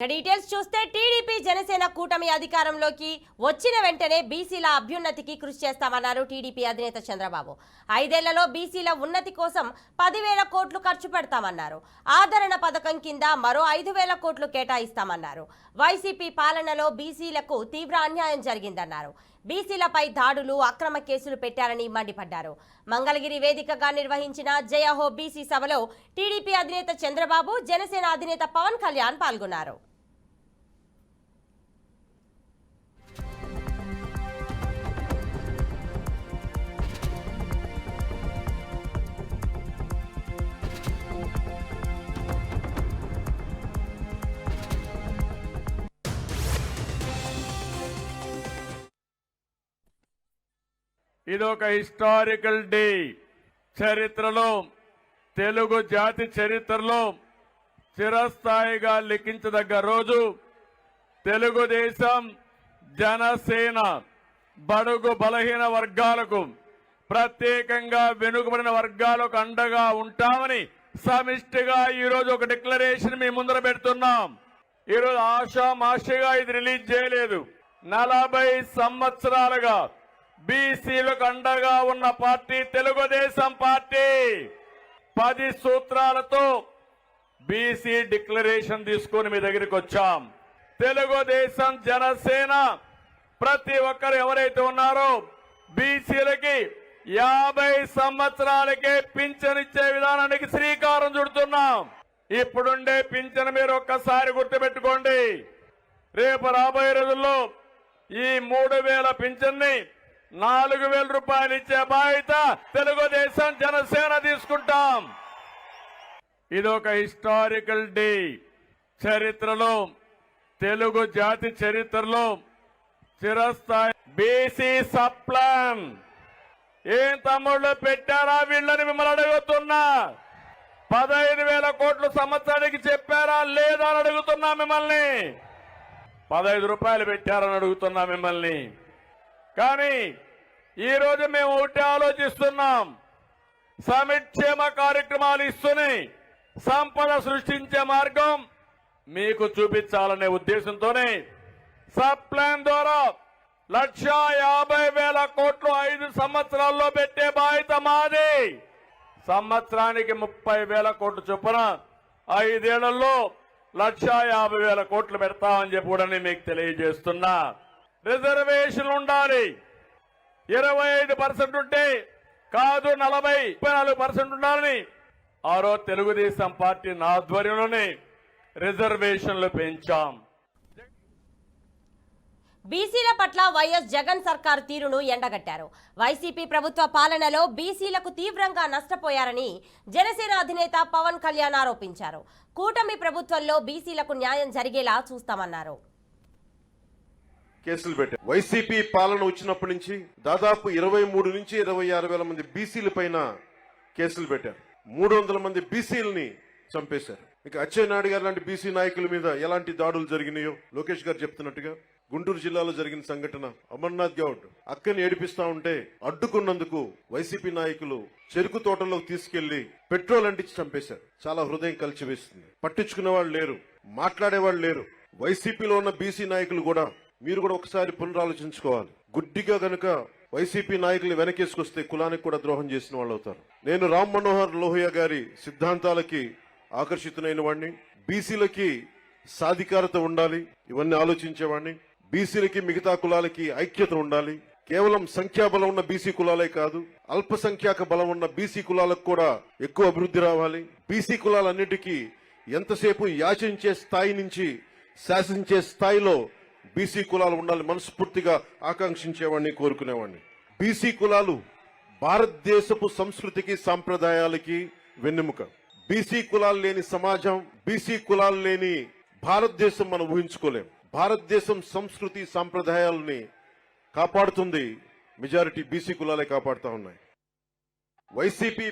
Details చూస్తే TDP Janasena కూటమి అధికారంలోకి వచ్చిన వెంటనే బీసీల అభ్యున్నతికి కృషి చేస్తామన్నారు టీడీపీ అధినేత చంద్రబాబు. 5 ఏళ్లలో బీసీల ఉన్నతి కోసం 10,000 కోట్లు ఖర్చు పెడతామన్నారు. ఆదరణ పథకం కింద మరో 5,000 కోట్లు కేటాయిస్తామన్నారు. వైసీపీ పాలనలో బీసీలకు తీవ్ర అన్యాయం జరిగిందన్నారు. బీసీలపై దాడులు, అక్రమ కేసులు పెట్టారని మండిపడ్డారు. మంగళగిరి వేదికగా నిర్వహించిన జయహో బీసీ సభలో టీడీపీ అధినేత చంద్రబాబు, జనసేన అధినేత పవన్ కళ్యాణ్ పాల్గొన్నారు. ఇదొక హిస్టారికల్ డే. చరిత్రలో, తెలుగు జాతి చరిత్రలో చిరస్థాయిగా లిఖించదగ్గ రోజు. తెలుగుదేశం, జనసేన బడుగు బలహీన వర్గాలకు, ప్రత్యేకంగా వెనుకబడిన వర్గాలకు అండగా ఉంటామని సమిష్టిగా ఈరోజు ఒక డిక్లరేషన్ మీ ముందర పెడుతున్నాం. ఈరోజు ఆషామాషిగా ఇది రిలీజ్ చేయలేదు. 40 సంవత్సరాలుగా బీసీలకు అండగా ఉన్న పార్టీ తెలుగుదేశం పార్టీ. 10 సూత్రాలతో బీసీ డిక్లరేషన్ తీసుకుని మీ దగ్గరికి వచ్చాం. తెలుగుదేశం, జనసేన ప్రతి ఒక్కరు ఎవరైతే ఉన్నారో బీసీలకి 50 సంవత్సరాలకే పింఛన్ ఇచ్చే విధానానికి శ్రీకారం చుడుతున్నాం. ఇప్పుడుండే పింఛన్ మీరు ఒక్కసారి గుర్తుపెట్టుకోండి. రేపు రాబోయే రోజుల్లో ఈ 3,000 పింఛన్ని 4,000 రూపాయలు ఇచ్చే బాధ్యత తెలుగుదేశం, జనసేన తీసుకుంటాం. ఇదొక హిస్టారికల్ డే. చరిత్రలో, తెలుగు జాతి చరిత్రలో చిరస్థాయి బీసీ సప్లాన్. ఏం తమ్ముళ్ళు పెట్టారా వీళ్ళని మిమ్మల్ని అడుగుతున్నా. 15,000 కోట్లు సంవత్సరానికి చెప్పారా లేదా అని అడుగుతున్నా మిమ్మల్ని. 15 రూపాయలు పెట్టారని అడుగుతున్నా మిమ్మల్ని. కానీ ఈరోజు మేము ఒకటి ఆలోచిస్తున్నాం. సంక్షేమ కార్యక్రమాలు ఇస్తూనే సంపద సృష్టించే మార్గం మీకు చూపించాలనే ఉద్దేశంతోనే సబ్ ప్లాన్ ద్వారా 1,50,000 కోట్లు 5 సంవత్సరాల్లో పెట్టే బాధ్యత మాది. సంవత్సరానికి 30,000 కోట్లు చొప్పున 5 ఏళ్లలో 1,50,000 కోట్లు పెడతామని చెప్పి కూడా మీకు తెలియజేస్తున్నా. రిజర్వేషన్ ఉండాలి. 25% ఉంటే కాదు, 40-44% ఉండాలని ఆ రోజు తెలుగుదేశం పార్టీ ఆధ్వర్యంలోనే రిజర్వేషన్లు పెంచాం. బీసీల పట్ల వైఎస్ జగన్ సర్కార్ తీరును ఎండగట్టారు. వైసీపీ ప్రభుత్వ పాలనలో బీసీలకు తీవ్రంగా నష్టపోయారని జనసేన అధినేత పవన్ కళ్యాణ్ ఆరోపించారు. కూటమి ప్రభుత్వంలో బీసీలకు న్యాయం జరిగేలా చూస్తామన్నారు. కేసులు పెట్టారు. వైసీపీ పాలన వచ్చినప్పటి నుంచి దాదాపు 23 నుంచి 26,000 మంది బీసీల పైన కేసులు పెట్టారు. 300 మంది బీసీలని చంపేశారు. ఇక అచ్చెన్నాయుడు గారు లాంటి బీసీ నాయకుల మీద ఎలాంటి దాడులు జరిగినాయో లోకేష్ గారు చెప్తున్నట్టుగా గుంటూరు జిల్లాలో జరిగిన సంఘటన, అమర్నాథ్ గౌడ్ అక్కని ఏడిపిస్తా ఉంటే అడ్డుకున్నందుకు వైసీపీ నాయకులు చెరుకు తోటలోకి తీసుకెళ్లి పెట్రోల్ అంటించి చంపేశారు. చాలా హృదయం కలిచివేస్తుంది. పట్టించుకునే వాళ్ళు లేరు, మాట్లాడేవాళ్ళు లేరు. వైసీపీలో ఉన్న బీసీ నాయకులు కూడా మీరు కూడా ఒకసారి పునరాలోచించుకోవాలి. గుడ్డిగా గనుక వైసీపీ నాయకులు వెనకేసుకొస్తే కులానికి కూడా ద్రోహం చేసిన వాళ్ళు అవుతారు. నేను రామ్ మనోహర్ లోహియా గారి సిద్ధాంతాలకి ఆకర్షితునైన వాడిని. బీసీలకి సాధికారత ఉండాలి, ఇవన్నీ ఆలోచించేవాడిని. బీసీలకి మిగతా కులాలకి ఐక్యత ఉండాలి. కేవలం సంఖ్యాబలం ఉన్న బీసీ కులాలే కాదు, అల్పసంఖ్యాక బలం ఉన్న బీసీ కులాలకు కూడా ఎక్కువ అభివృద్ధి రావాలి. బీసీ కులాలన్నిటికీ ఎంతసేపు యాచించే స్థాయి నుంచి శాసించే స్థాయిలో బీసీ కులాలు ఉండాలి మనస్ఫూర్తిగా ఆకాంక్షించేవాడిని, కోరుకునేవాడిని. బీసీ కులాలు భారతదేశపు సంస్కృతికి, సాంప్రదాయాలకి వెన్నెముక. బీసీ కులాలు లేని సమాజం, బీసీ కులాలు లేని భారతదేశం మనం ఊహించుకోలేం. భారతదేశం సంస్కృతి, సాంప్రదాయాలని కాపాడుతుంది మెజారిటీ బీసీ కులాలే కాపాడుతా ఉన్నాయి. వైసీపీ